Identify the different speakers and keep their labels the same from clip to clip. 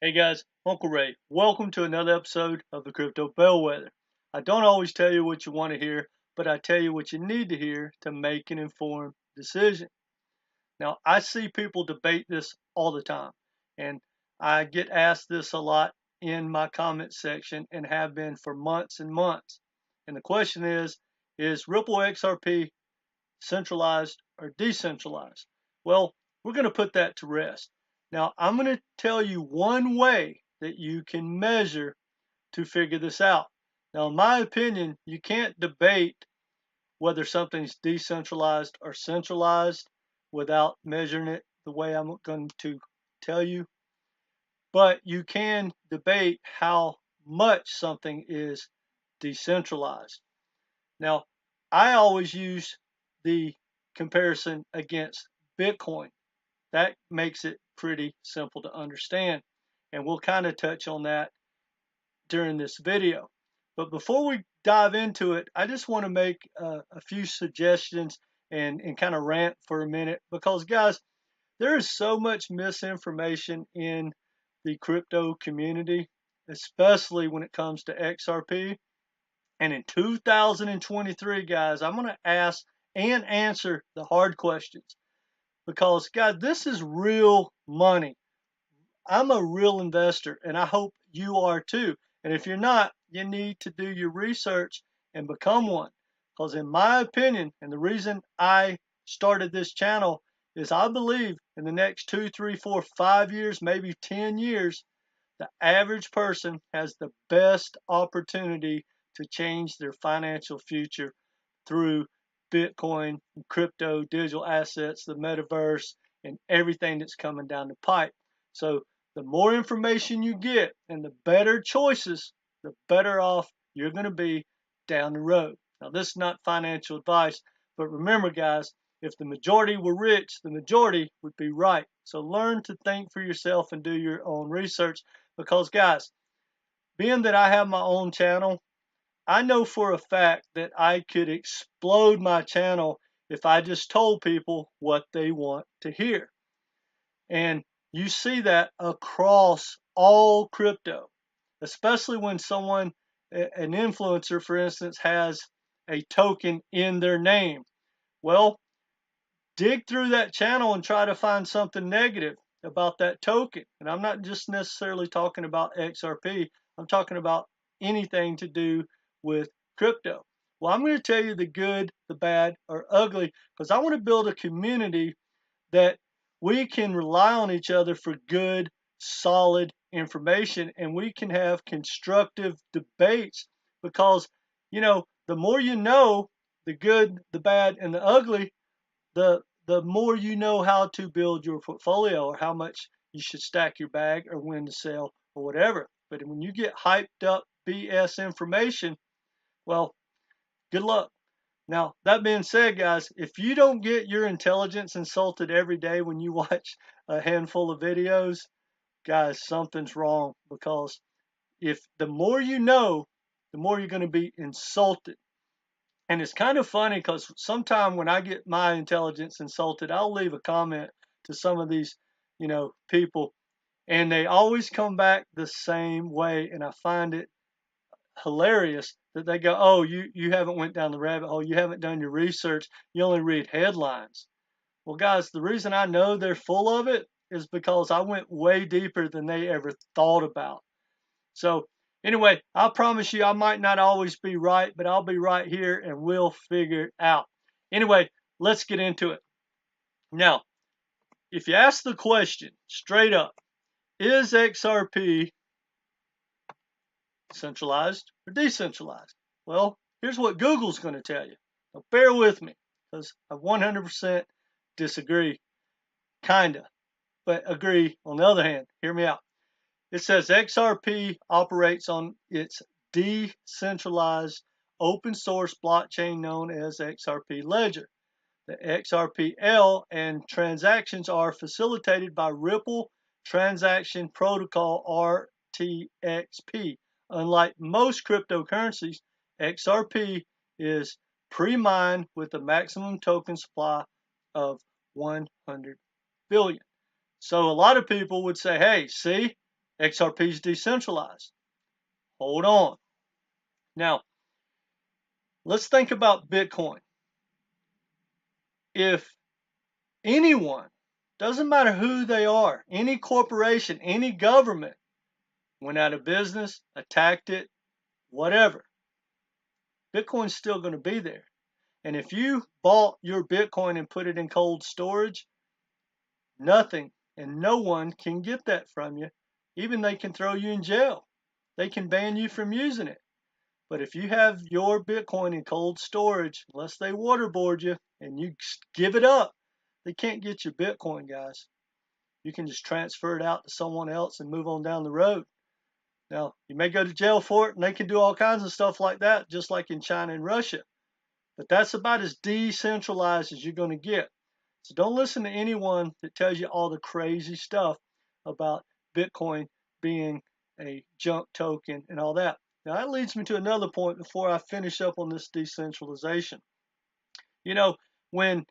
Speaker 1: Hey guys, Uncle Ray. Welcome to another episode of the Crypto Bellwether. I don't always tell you what you want to hear, but I tell you what you need to hear to make an informed decision. Now, I see people debate this all the time, and I get asked this a lot in my comment section and have been for months and months. And the question is Ripple XRP centralized or decentralized? Well, we're going to put that to rest. Now, I'm going to tell you one way that you can measure to figure this out. Now, in my opinion, you can't debate whether something's decentralized or centralized without measuring it the way I'm going to tell you. But you can debate how much something is decentralized. Now, I always use the comparison against Bitcoin. That makes it pretty simple to understand. And we'll kind of touch on that during this video. But before we dive into it, I just want to make a few suggestions and kind of rant for a minute because, guys, there is so much misinformation in the crypto community, especially when it comes to XRP. And in 2023, guys, I'm going to ask and answer the hard questions because, guys, this is real money. I'm a real investor, and I hope you are too. And if you're not, you need to do your research and become one. Because, in my opinion, and the reason I started this channel is I believe in the next 2, 3, 4, 5 years, maybe 10 years, the average person has the best opportunity to change their financial future through Bitcoin, crypto, digital assets, the metaverse, and everything that's coming down the pipe. So the more information you get and the better choices, the better off you're going to be down the road. Now, this is not financial advice, but remember, guys, if the majority were rich, the majority would be right. So learn to think for yourself and do your own research because, guys, being that I have my own channel, I know for a fact that I could explode my channel if I just told people what they want to hear. And you see that across all crypto, especially when someone, an influencer, for instance, has a token in their name. Well, dig through that channel and try to find something negative about that token. And I'm not just necessarily talking about XRP, I'm talking about anything to do with crypto. Well, I'm going to tell you the good, the bad, or ugly because I want to build a community that we can rely on each other for good, solid information and we can have constructive debates because, the more you know, the good, the bad, and the ugly, the more you know how to build your portfolio or how much you should stack your bag or when to sell or whatever. But when you get hyped up BS information, well, good luck. Now, that being said, guys, if you don't get your intelligence insulted every day when you watch a handful of videos, guys, something's wrong because if the more you know, the more you're going to be insulted. And it's kind of funny because sometimes when I get my intelligence insulted, I'll leave a comment to some of these, people, and they always come back the same way. And I find it hilarious that they go, "Oh, you haven't went down the rabbit hole. You haven't done your research. You only read headlines." Well, guys, the reason I know they're full of it is because I went way deeper than they ever thought about. So anyway, I promise you I might not always be right, but I'll be right here and we'll figure it out. Anyway, let's get into it. Now, if you ask the question straight up, is XRP centralized or decentralized? Well, here's what Google's going to tell you. Now, bear with me because I 100% disagree, kinda, but agree on the other hand. Hear me out. It says XRP operates on its decentralized open source blockchain known as XRP Ledger. The XRPL and transactions are facilitated by Ripple Transaction Protocol RTXP. Unlike most cryptocurrencies, XRP is pre-mined with a maximum token supply of 100 billion. So a lot of people would say, hey, see, XRP is decentralized. Hold on. Now, let's think about Bitcoin. If anyone, doesn't matter who they are, any corporation, any government, went out of business, attacked it, whatever, Bitcoin's still going to be there. And if you bought your Bitcoin and put it in cold storage, nothing and no one can get that from you. Even they can throw you in jail. They can ban you from using it. But if you have your Bitcoin in cold storage, unless they waterboard you and you give it up, they can't get your Bitcoin, guys. You can just transfer it out to someone else and move on down the road. Now, you may go to jail for it, and they can do all kinds of stuff like that, just like in China and Russia. But that's about as decentralized as you're going to get. So don't listen to anyone that tells you all the crazy stuff about Bitcoin being a junk token and all that. Now, that leads me to another point before I finish up on this decentralization. You know, when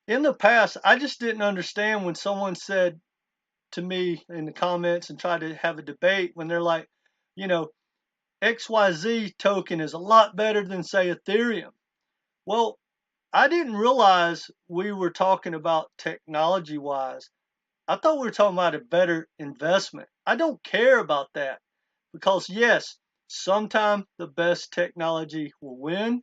Speaker 1: in the past, I just didn't understand when someone said to me in the comments and tried to have a debate when they're like, you know, XYZ token is a lot better than, say, Ethereum. Well, I didn't realize we were talking about technology-wise. I thought we were talking about a better investment. I don't care about that because, yes, sometime the best technology will win.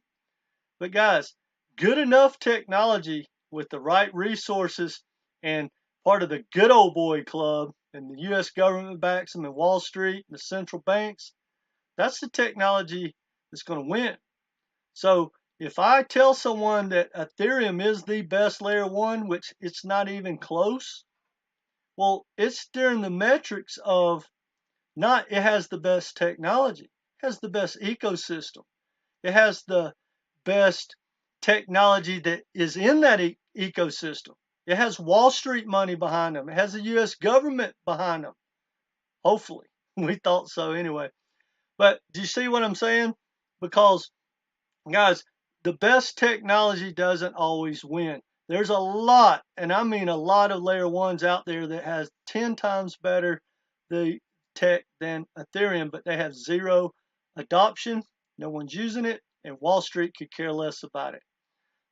Speaker 1: But, guys, good enough technology with the right resources and part of the good old boy club, and the U.S. government backs them, and Wall Street, and the central banks, that's the technology that's going to win. So if I tell someone that Ethereum is the best layer one, which it's not even close, well, it's during the metrics of not it has the best technology, it has the best ecosystem, it has the best technology that is in that ecosystem. It has Wall Street money behind them. It has the U.S. government behind them. Hopefully. We thought so anyway. But do you see what I'm saying? Because, guys, the best technology doesn't always win. There's a lot, and I mean a lot of layer ones out there that has 10 times better the tech than Ethereum, but they have zero adoption. No one's using it, and Wall Street could care less about it.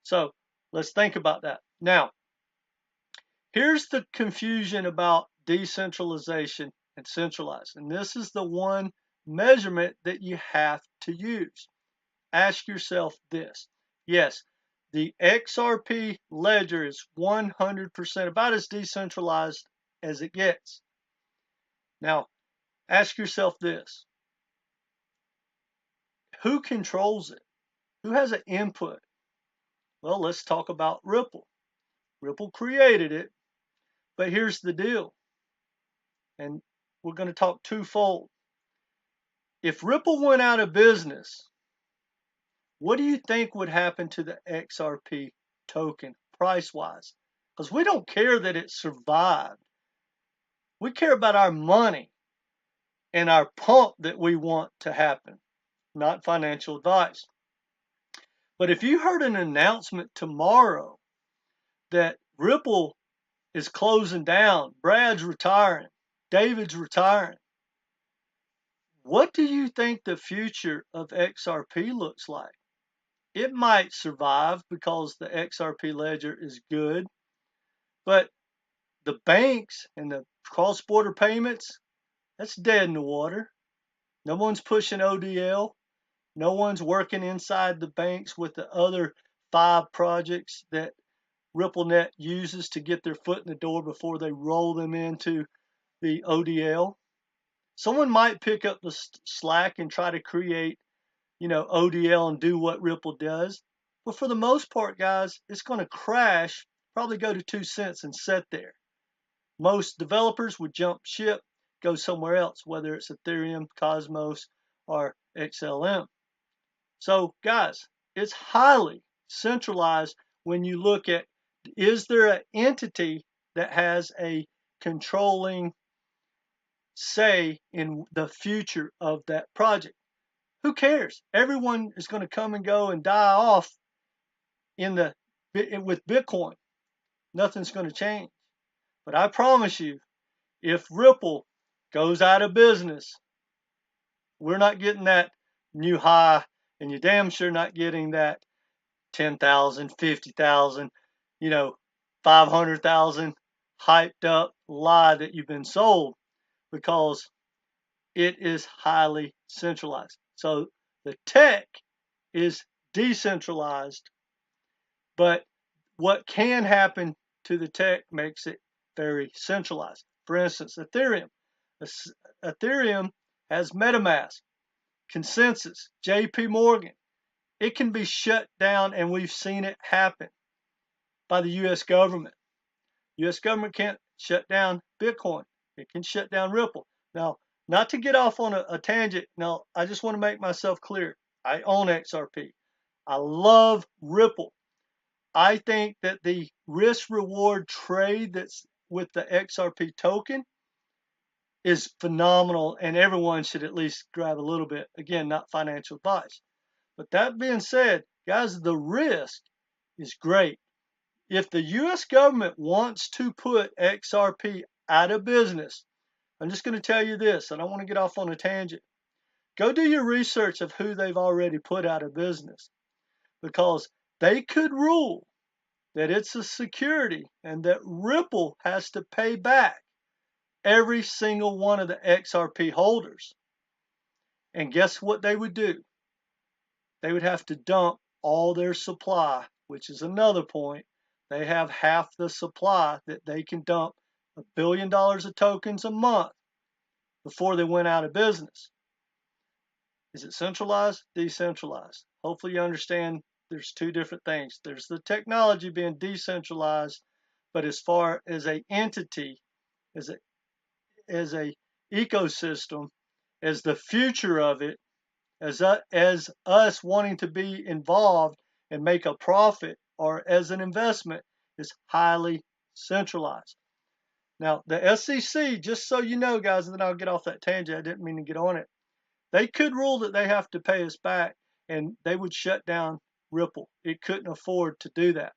Speaker 1: So let's think about that. Now, here's the confusion about decentralization and centralized. And this is the one measurement that you have to use. Ask yourself this. Yes, the XRP ledger is 100% about as decentralized as it gets. Now, ask yourself this. Who controls it? Who has an input? Well, let's talk about Ripple. Ripple created it, but here's the deal. And we're going to talk twofold. If Ripple went out of business, what do you think would happen to the XRP token price-wise? Because we don't care that it survived. We care about our money and our pump that we want to happen, not financial advice. But if you heard an announcement tomorrow that Ripple is closing down, Brad's retiring, David's retiring, what do you think the future of XRP looks like? It might survive because the XRP ledger is good, but the banks and the cross-border payments, that's dead in the water. No one's pushing ODL. No one's working inside the banks with the other 5 projects that RippleNet uses to get their foot in the door before they roll them into the ODL. Someone might pick up the slack and try to create, ODL and do what Ripple does. But for the most part, guys, it's going to crash, probably go to 2 cents and sit there. Most developers would jump ship, go somewhere else, whether it's Ethereum, Cosmos, or XLM. So, guys, it's highly centralized when you look at, is there an entity that has a controlling say in the future of that project? Who cares? Everyone is going to come and go and die off with Bitcoin. Nothing's going to change. But I promise you, if Ripple goes out of business, we're not getting that new high, and you're damn sure not getting that 10,000, 50,000, 500,000 hyped up lie that you've been sold, because it is highly centralized. So the tech is decentralized, but what can happen to the tech makes it very centralized. For instance, Ethereum. Ethereum has MetaMask, Consensus, JP Morgan. It can be shut down, and we've seen it happen by the U.S. government. U.S. government can't shut down Bitcoin. It can shut down Ripple. Now, not to get off on a tangent, now, I just want to make myself clear. I own XRP. I love Ripple. I think that the risk-reward trade that's with the XRP token is phenomenal, and everyone should at least grab a little bit. Again, not financial advice. But that being said, guys, the risk is great. If the U.S. government wants to put XRP out of business, I'm just going to tell you this. I don't want to get off on a tangent. Go do your research of who they've already put out of business, because they could rule that it's a security and that Ripple has to pay back every single one of the XRP holders. And guess what they would do? They would have to dump all their supply, which is another point. They have half the supply that they can dump $1 billion of tokens a month before they went out of business. Is it centralized? Decentralized? Hopefully you understand there's two different things. There's the technology being decentralized, but as far as an entity, as a ecosystem, as the future of it, as us wanting to be involved and make a profit, or as an investment, is highly centralized. Now, the SEC, just so you know, guys, and then I'll get off that tangent. I didn't mean to get on it. They could rule that they have to pay us back, and they would shut down Ripple. It couldn't afford to do that.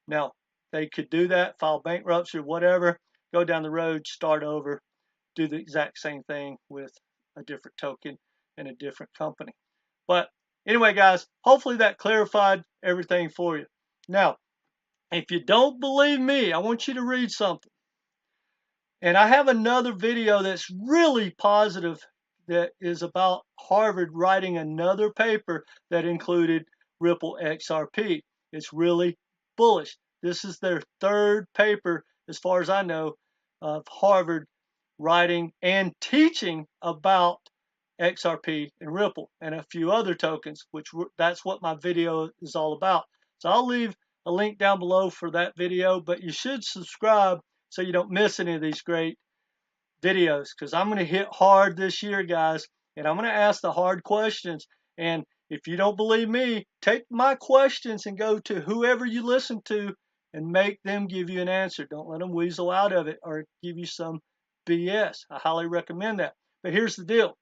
Speaker 1: Now, they could do that, file bankruptcy or whatever, go down the road, start over, do the exact same thing with a different token and a different company. But anyway, guys, hopefully that clarified everything for you. Now, if you don't believe me, I want you to read something. And I have another video that's really positive, that is about Harvard writing another paper that included Ripple XRP. It's really bullish. This is their third paper, as far as I know, of Harvard writing and teaching about XRP and Ripple and a few other tokens, which that's what my video is all about. So I'll leave a link down below for that video, but you should subscribe so you don't miss any of these great videos, because I'm going to hit hard this year, guys, and I'm going to ask the hard questions. And if you don't believe me, take my questions and go to whoever you listen to and make them give you an answer. Don't let them weasel out of it or give you some BS. I highly recommend that. But here's the deal.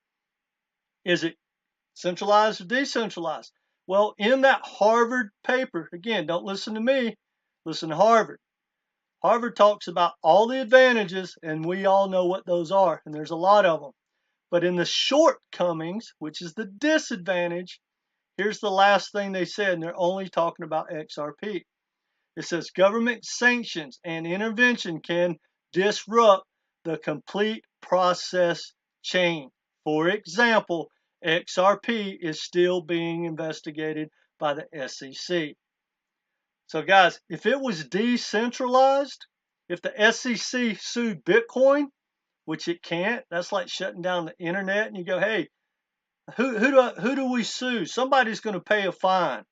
Speaker 1: Is it centralized or decentralized? Well, in that Harvard paper, again, don't listen to me, listen to Harvard. Harvard talks about all the advantages, and we all know what those are, and there's a lot of them. But in the shortcomings, which is the disadvantage, here's the last thing they said, and they're only talking about XRP. It says government sanctions and intervention can disrupt the complete process chain. For example, XRP is still being investigated by the SEC. So guys, if it was decentralized, if the SEC sued Bitcoin, which it can't, that's like shutting down the internet, and you go, hey, who do we sue? Somebody's going to pay a fine.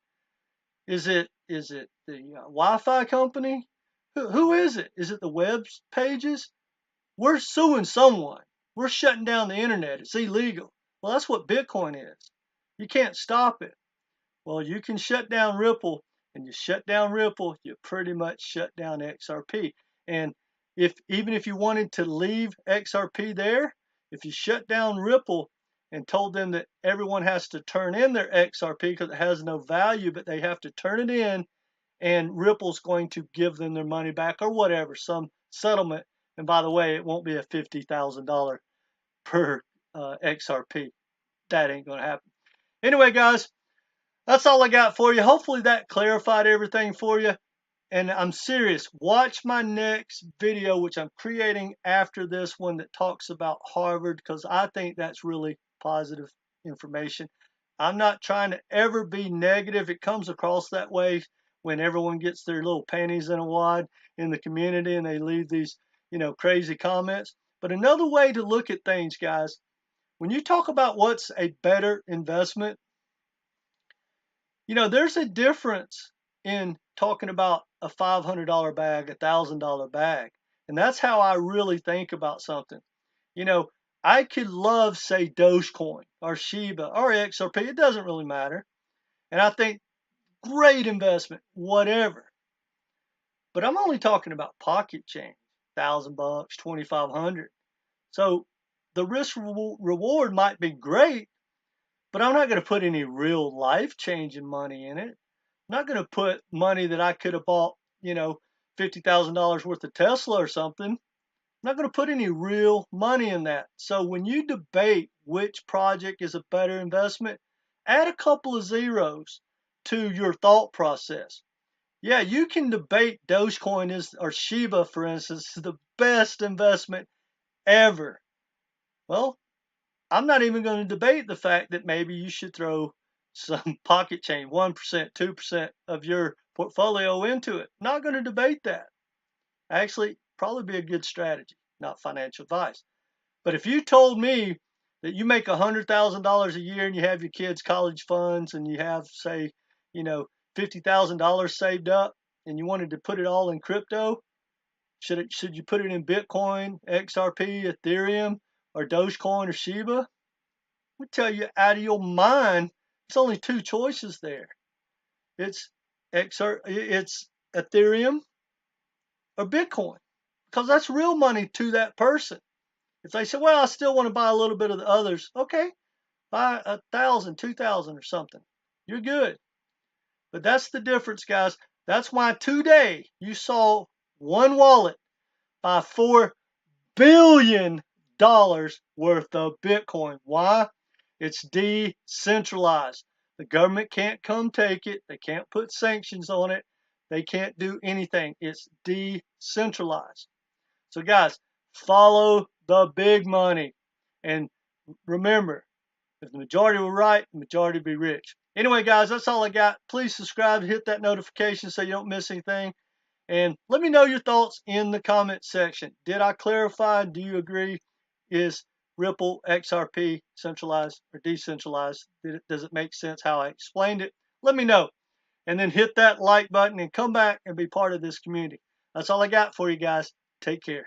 Speaker 1: Is it the Wi-Fi company? Who is it? Is it the web pages? We're suing someone. We're shutting down the internet. It's illegal. Well, that's what Bitcoin is. You can't stop it. Well, you can shut down Ripple, and you shut down Ripple, you pretty much shut down XRP. And even if you wanted to leave XRP there, if you shut down Ripple and told them that everyone has to turn in their XRP because it has no value, but they have to turn it in, and Ripple's going to give them their money back or whatever, some settlement And by the way, it won't be a $50,000 per XRP. That ain't going to happen. Anyway, guys, that's all I got for you. Hopefully that clarified everything for you. And I'm serious. Watch my next video, which I'm creating after this one, that talks about Harvard, because I think that's really positive information. I'm not trying to ever be negative. It comes across that way when everyone gets their little panties in a wad in the community and they leave these, crazy comments. But another way to look at things, guys, when you talk about what's a better investment, there's a difference in talking about a $500 bag, $1,000 bag. And that's how I really think about something. I could love, say, Dogecoin or Shiba or XRP. It doesn't really matter. And I think great investment, whatever. But I'm only talking about pocket change, $1,000, $2,500. So the risk reward might be great, but I'm not going to put any real life-changing money in it. I'm not going to put money that I could have bought, $50,000 worth of Tesla or something. I'm not going to put any real money in that. So when you debate which project is a better investment, add a couple of zeros to your thought process. Yeah, you can debate Dogecoin or Shiba, for instance, is the best investment ever. Well, I'm not even going to debate the fact that maybe you should throw some pocket change, 1%, 2% of your portfolio into it. Not going to debate that. Actually, probably be a good strategy, not financial advice. But if you told me that you make $100,000 a year and you have your kids' college funds and you have, say, $50,000 saved up and you wanted to put it all in crypto, should you put it in Bitcoin, XRP, Ethereum, or Dogecoin or Shiba? I tell you, out of your mind, it's only two choices there. It's Ethereum or Bitcoin, because that's real money to that person. If they say, well, I still want to buy a little bit of the others, okay, buy 1,000, 2,000 or something. You're good. But that's the difference, guys. That's why today you saw one wallet buy $4 billion worth of Bitcoin. Why? It's decentralized. The government can't come take it. They can't put sanctions on it. They can't do anything. It's decentralized. So guys, follow the big money. And remember, if the majority were right, the majority would be rich. Anyway, guys, that's all I got. Please subscribe, hit that notification so you don't miss anything. And let me know your thoughts in the comment section. Did I clarify? Do you agree? Is Ripple XRP centralized or decentralized? Does it make sense how I explained it? Let me know. And then hit that like button and come back and be part of this community. That's all I got for you guys. Take care.